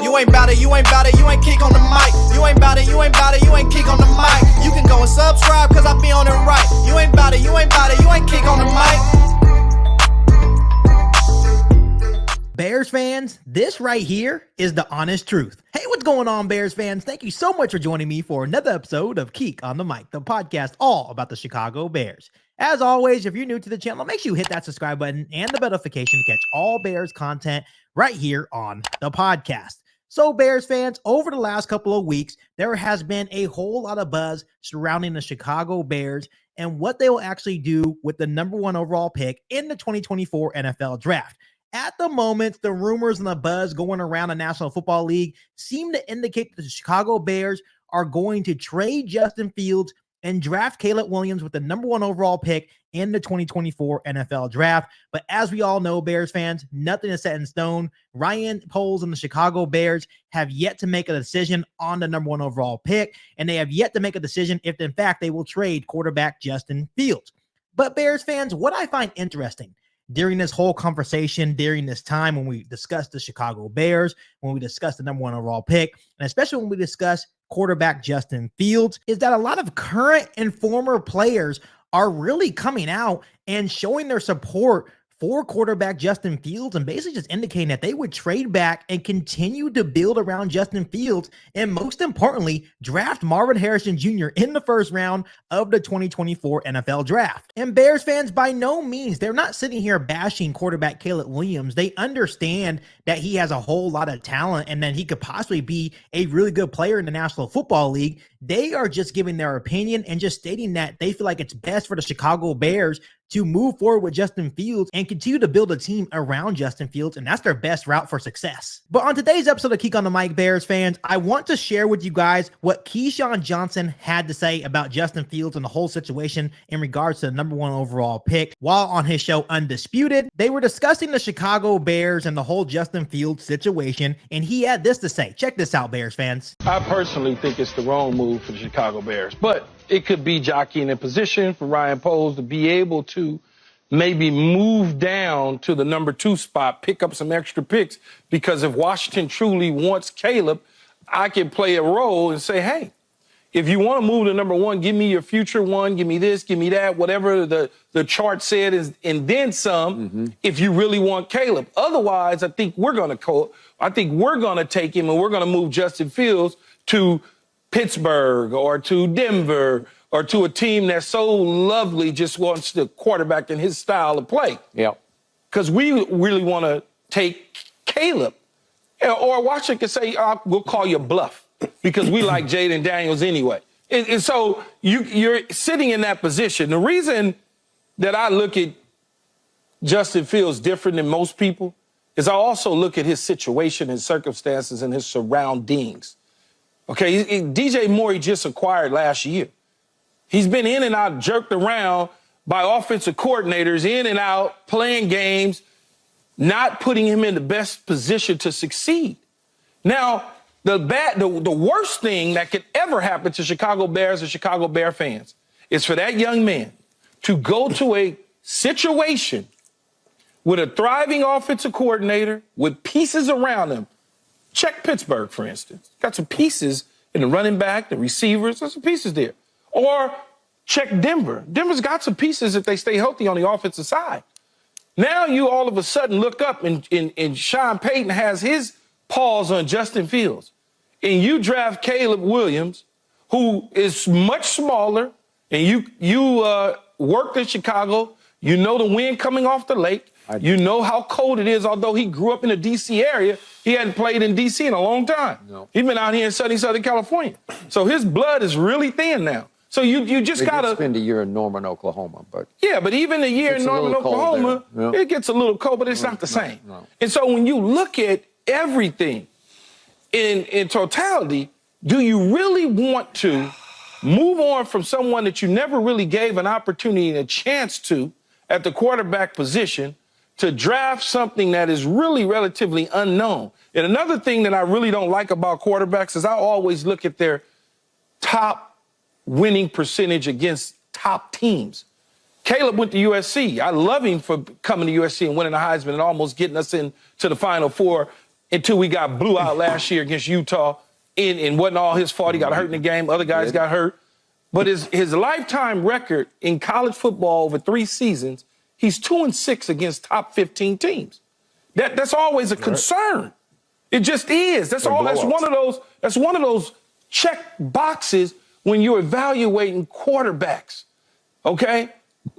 You ain't bout it, you ain't bout it, you ain't kick on the mic. You ain't bout it, you ain't bout it, you ain't kick on the mic. You can go and subscribe, cause I be on it right. You ain't bout it, you ain't bout it, you ain't kick on the mic. Bears fans, this right here is the honest truth. Hey, what's going on, Bears fans? Thank you so much for joining me for another episode of Keek on the Mic, the podcast all about the Chicago Bears. As always, if you're new to the channel, make sure you hit that subscribe button and the bell notification to catch all Bears content right here on the podcast. So, Bears fans, over the last couple of weeks, there has been a whole lot of buzz surrounding the Chicago Bears and what they will actually do with the #1 overall pick in the 2024 NFL Draft. At the moment, the rumors and the buzz going around the National Football League seem to indicate that the Chicago Bears are going to trade Justin Fields and draft Caleb Williams with the #1 overall pick in the 2024 NFL Draft. But as we all know, Bears fans, nothing is set in stone. Ryan Poles and the Chicago Bears have yet to make a decision on the #1 overall pick, and they have yet to make a decision if, in fact, they will trade quarterback Justin Fields. But Bears fans, what I find interesting during this whole conversation, during this time when we discuss the Chicago Bears, when we discuss the #1 overall pick, and especially when we discuss quarterback Justin Fields, is that a lot of current and former players are really coming out and showing their support for quarterback Justin Fields and basically just indicating that they would trade back and continue to build around Justin Fields, and most importantly, draft Marvin Harrison Jr. in the first round of the 2024 NFL Draft. And Bears fans, by no means, they're not sitting here bashing quarterback Caleb Williams. They understand that he has a whole lot of talent and that he could possibly be a really good player in the National Football League. They are just giving their opinion and just stating that they feel like it's best for the Chicago Bears to move forward with Justin Fields and continue to build a team around Justin Fields, and that's their best route for success. But on today's episode of Keek on the Mic, Bears fans, I want to share with you guys what Keyshawn Johnson had to say about Justin Fields and the whole situation in regards to the #1 overall pick. While on his show Undisputed, they were discussing the Chicago Bears and the whole Justin Fields situation, and he had this to say. Check this out, Bears fans. I personally think it's the wrong move for the Chicago Bears, but it could be jockeying in position for Ryan Poles to be able to maybe move down to the #2 spot, pick up some extra picks, because if Washington truly wants Caleb, I can play a role and say, hey, if you want to move to #1, give me your future one, give me this, give me that, whatever the chart said is, and then some, if you really want Caleb. Otherwise, I think we're going to take him and we're going to move Justin Fields to Pittsburgh or to Denver or to a team that so lovely just wants the quarterback in his style of play. Yeah. Because we really want to take Caleb. Or Washington can say, we'll call you bluff because we like Jaden Daniels anyway. And so you're sitting in that position. The reason that I look at Justin Fields different than most people is I also look at his situation and circumstances and his surroundings. Okay, DJ Moore he just acquired last year. He's been in and out, jerked around by offensive coordinators, in and out, playing games, not putting him in the best position to succeed. Now, the worst thing that could ever happen to Chicago Bears and Chicago Bear fans is for that young man to go to a situation with a thriving offensive coordinator, with pieces around him. Check Pittsburgh, for instance. Got some pieces in the running back, the receivers, there's some pieces there. Or check Denver. Denver's got some pieces if they stay healthy on the offensive side. Now you all of a sudden look up and Sean Payton has his paws on Justin Fields. And you draft Caleb Williams, who is much smaller, and you worked in Chicago. You know the wind coming off the lake. You know how cold it is, although he grew up in the D.C. area. He hadn't played in D.C. in a long time. No. He's been out here in sunny Southern California. So his blood is really thin now. So you just got to spend a year in Norman, Oklahoma. But yeah, but even a year in Norman, Oklahoma, it gets a little cold, but it's not the same. No. And so when you look at everything in totality, do you really want to move on from someone that you never really gave an opportunity and a chance to at the quarterback position to draft something that is really relatively unknown? And another thing that I really don't like about quarterbacks is I always look at their top winning percentage against top teams. Caleb went to USC. I love him for coming to USC and winning the Heisman and almost getting us into the Final Four until we got blew out last year against Utah. And wasn't all his fault. He got hurt in the game. Other guys got hurt. But his lifetime record in college football over 3 seasons, he's 2-6 against top 15 teams. That's always a concern. It just is. That's one of those check boxes when you're evaluating quarterbacks. Okay?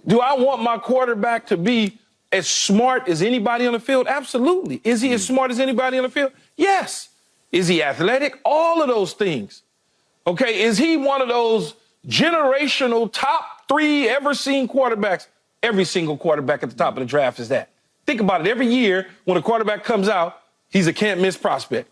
Do I want my quarterback to be as smart as anybody on the field? Absolutely. Is he as smart as anybody on the field? Yes. Is he athletic? All of those things. Okay, is he one of those generational top 3 ever seen quarterbacks? Every single quarterback at the top of the draft is that. Think about it. Every year when a quarterback comes out, he's a can't-miss prospect.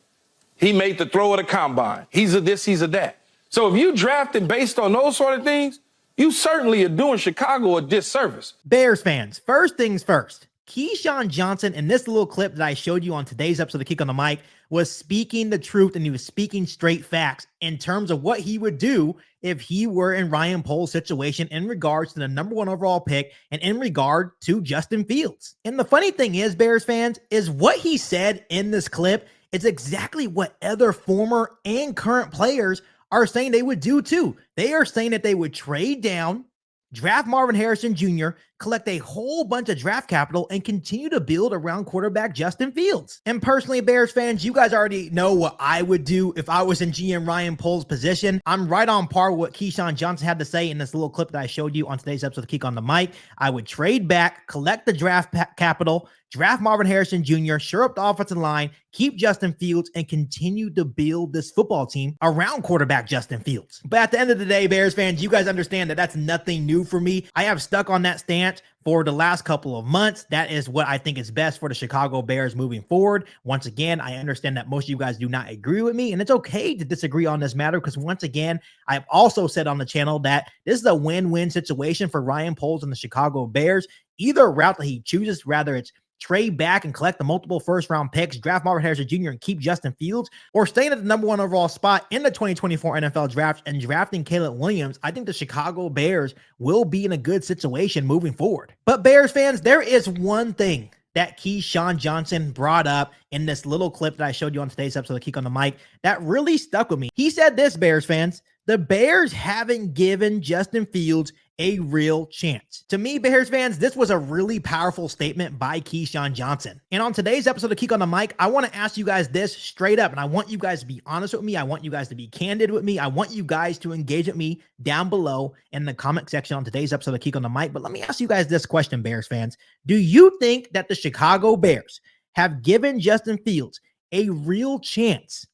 He made the throw at a combine. He's a this, he's a that. So if you draft him based on those sort of things, you certainly are doing Chicago a disservice. Bears fans, first things first. Keyshawn Johnson, in this little clip that I showed you on today's episode of Kick on the Mic, was speaking the truth, and he was speaking straight facts in terms of what he would do if he were in Ryan Poles' situation in regards to the number 1 overall pick and in regard to Justin Fields. And the funny thing is, Bears fans, is what he said in this clip is exactly what other former and current players are saying they would do too. They are saying that they would trade down, draft Marvin Harrison Jr., collect a whole bunch of draft capital, and continue to build around quarterback Justin Fields. And personally, Bears fans, you guys already know what I would do if I was in GM Ryan Poles' position. I'm right on par with what Keyshawn Johnson had to say in this little clip that I showed you on today's episode of Kick on the Mic. I would trade back, collect the draft capital, draft Marvin Harrison Jr., shore up the offensive line, keep Justin Fields, and continue to build this football team around quarterback Justin Fields. But at the end of the day, Bears fans, you guys understand that that's nothing new for me. I have stuck on that stance for the last couple of months. That is what I think is best for the Chicago Bears moving forward. Once again, I understand that most of you guys do not agree with me, and it's okay to disagree on this matter because once again, I've also said on the channel that this is a win-win situation for Ryan Poles and the Chicago Bears. Either route that he chooses, rather it's trade back and collect the multiple first-round picks, draft Marvin Harrison Jr. and keep Justin Fields, or staying at the number 1 overall spot in the 2024 NFL Draft and drafting Caleb Williams, I think the Chicago Bears will be in a good situation moving forward. But Bears fans, there is one thing that Keyshawn Johnson brought up in this little clip that I showed you on today's episode of Kick on the Mic that really stuck with me. He said this, Bears fans: the Bears haven't given Justin Fields a real chance. To me, Bears fans, this was a really powerful statement by Keyshawn Johnson. And on today's episode of Kick on the Mic, I want to ask you guys this straight up, and I want you guys to be honest with me. I want you guys to be candid with me. I want you guys to engage with me down below in the comment section on today's episode of Kick on the Mic. But let me ask you guys this question, Bears fans. Do you think that the Chicago Bears have given Justin Fields a real chance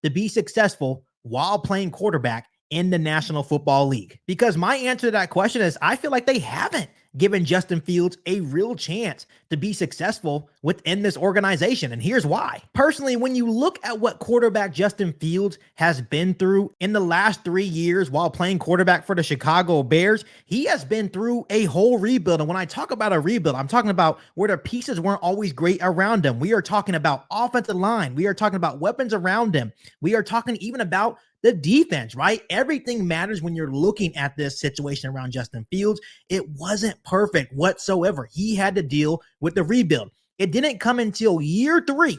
to be successful while playing quarterback in the National Football League? Because my answer to that question is I feel like they haven't given Justin Fields a real chance to be successful within this organization. And here's why. Personally, when you look at what quarterback Justin Fields has been through in the last 3 years while playing quarterback for the Chicago Bears, he has been through a whole rebuild. And when I talk about a rebuild, I'm talking about where the pieces weren't always great around him. We are talking about offensive line. We are talking about weapons around him. We are talking even about the defense, right? Everything matters when you're looking at this situation around Justin Fields. It wasn't perfect whatsoever. He had to deal with the rebuild. It didn't come until year three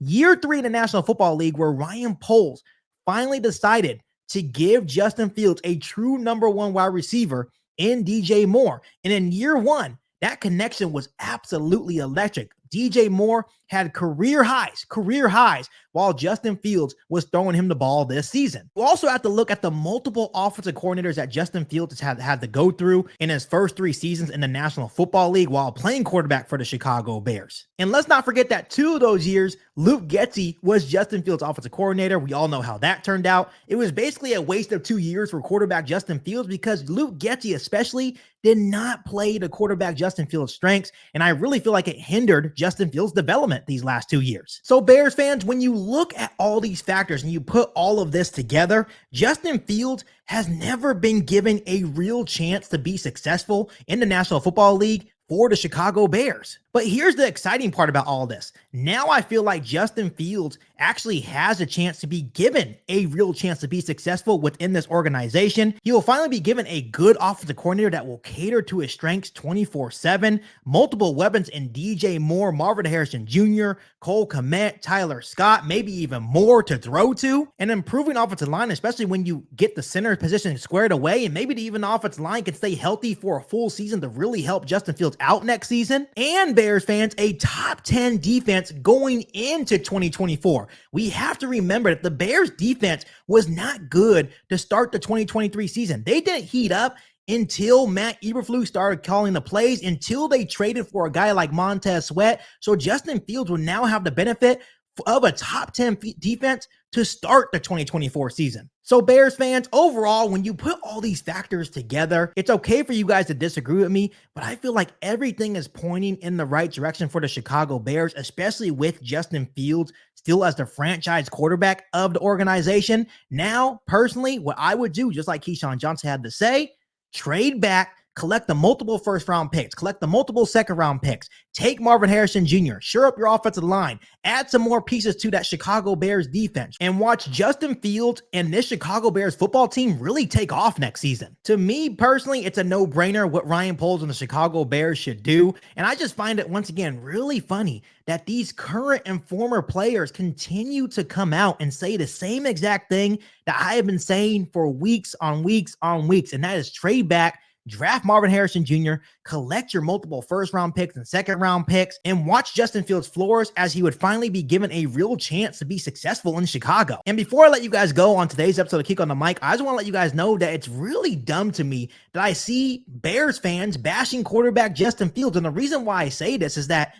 in the National Football League, where Ryan Poles finally decided to give Justin Fields a true number 1 wide receiver in DJ Moore. And in year 1, that connection was absolutely electric. DJ Moore had career highs, while Justin Fields was throwing him the ball this season. You also have to look at the multiple offensive coordinators that Justin Fields has had to go through in his first 3 seasons in the National Football League while playing quarterback for the Chicago Bears. And let's not forget that 2 of those years, Luke Getsy was Justin Fields' offensive coordinator. We all know how that turned out. It was basically a waste of 2 years for quarterback Justin Fields because Luke Getsy especially did not play the quarterback Justin Fields' strengths, and I really feel like it hindered Justin Fields' development these last 2 years. So Bears fans, when you look at all these factors and you put all of this together, Justin Fields has never been given a real chance to be successful in the National Football League for the Chicago Bears. But here's the exciting part about all this. Now I feel like Justin Fields actually has a chance to be given a real chance to be successful within this organization. He will finally be given a good offensive coordinator that will cater to his strengths 24/7, multiple weapons in DJ Moore, Marvin Harrison Jr., Cole Kmet, Tyler Scott, maybe even more to throw to, and improving offensive line, especially when you get the center position squared away, and maybe even the offensive line can stay healthy for a full season to really help Justin Fields out next season. And Bears fans, a top 10 defense going into 2024. We have to remember that the Bears defense was not good to start the 2023 season. They didn't heat up until Matt Eberflus started calling the plays, until they traded for a guy like Montez Sweat. So Justin Fields will now have the benefit of a top 10 defense to start the 2024 season. So Bears fans, overall, when you put all these factors together, it's okay for you guys to disagree with me, but I feel like everything is pointing in the right direction for the Chicago Bears, especially with Justin Fields still as the franchise quarterback of the organization. Now, personally, what I would do, just like Keyshawn Johnson had to say, trade back, collect the multiple first-round picks, collect the multiple second-round picks, take Marvin Harrison Jr., shore up your offensive line, add some more pieces to that Chicago Bears defense, and watch Justin Fields and this Chicago Bears football team really take off next season. To me, personally, it's a no-brainer what Ryan Poles and the Chicago Bears should do, and I just find it, once again, really funny that these current and former players continue to come out and say the same exact thing that I have been saying for weeks on weeks on weeks, and that is trade back, draft Marvin Harrison Jr., collect your multiple first-round picks and second-round picks, and watch Justin Fields flourish as he would finally be given a real chance to be successful in Chicago. And before I let you guys go on today's episode of Kick on the Mic, I just want to let you guys know that it's really dumb to me that I see Bears fans bashing quarterback Justin Fields. And the reason why I say this is that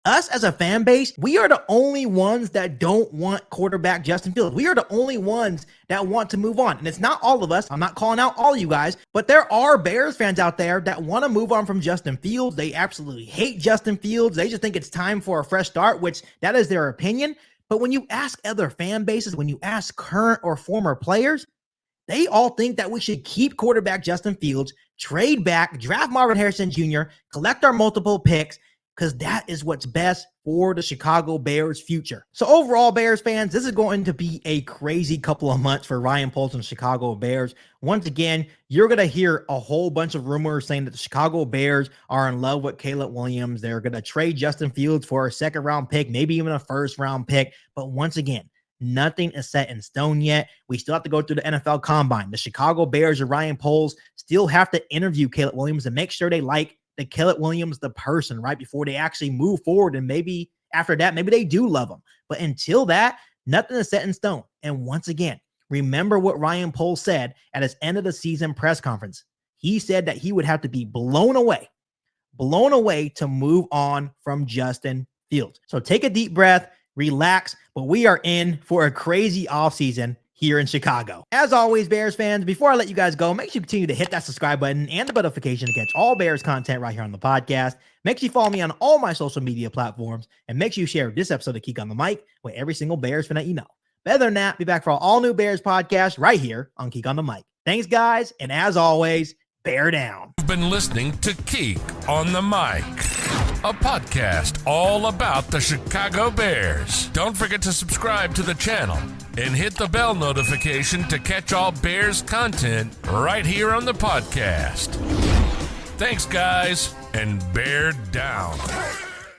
us as a fan base, we are the only ones that don't want quarterback Justin Fields. We are the only ones that want to move on. And it's not all of us. I'm not calling out all you guys, but there are Bears fans out there that want to move on from Justin Fields. They absolutely hate Justin Fields. They just think it's time for a fresh start, which that is their opinion. But when you ask other fan bases, when you ask current or former players, they all think that we should keep quarterback Justin Fields, trade back, draft Marvin Harrison Jr., collect our multiple picks, because that is what's best for the Chicago Bears future. So overall, Bears fans, this is going to be a crazy couple of months for Ryan Poles and the Chicago Bears. Once again, you're going to hear a whole bunch of rumors saying that the Chicago Bears are in love with Caleb Williams. They're going to trade Justin Fields for a second-round pick, maybe even a first-round pick. But once again, nothing is set in stone yet. We still have to go through the NFL Combine. The Chicago Bears and Ryan Poles still have to interview Caleb Williams and make sure they like the Caleb Williams, the person, right, before they actually move forward. And maybe after that, maybe they do love him. But until that, nothing is set in stone. And once again, remember what Ryan Poles said at his end of the season press conference. He said that he would have to be blown away to move on from Justin Fields. So take a deep breath, relax, but we are in for a crazy offseason here in Chicago. As always, Bears fans, before I let you guys go, make sure you continue to hit that subscribe button and the notification to catch all Bears content right here on the podcast. Make sure you follow me on all my social media platforms, and make sure you share this episode of Kick on the Mic with every single Bears fan that you know. Better than that, be back for an all-new Bears podcast right here on Kick on the Mic. Thanks, guys, and as always, bear down. You've been listening to Keek on the Mic, a podcast all about the Chicago Bears. Don't forget to subscribe to the channel and hit the bell notification to catch all Bears content right here on the podcast. Thanks, guys, and bear down.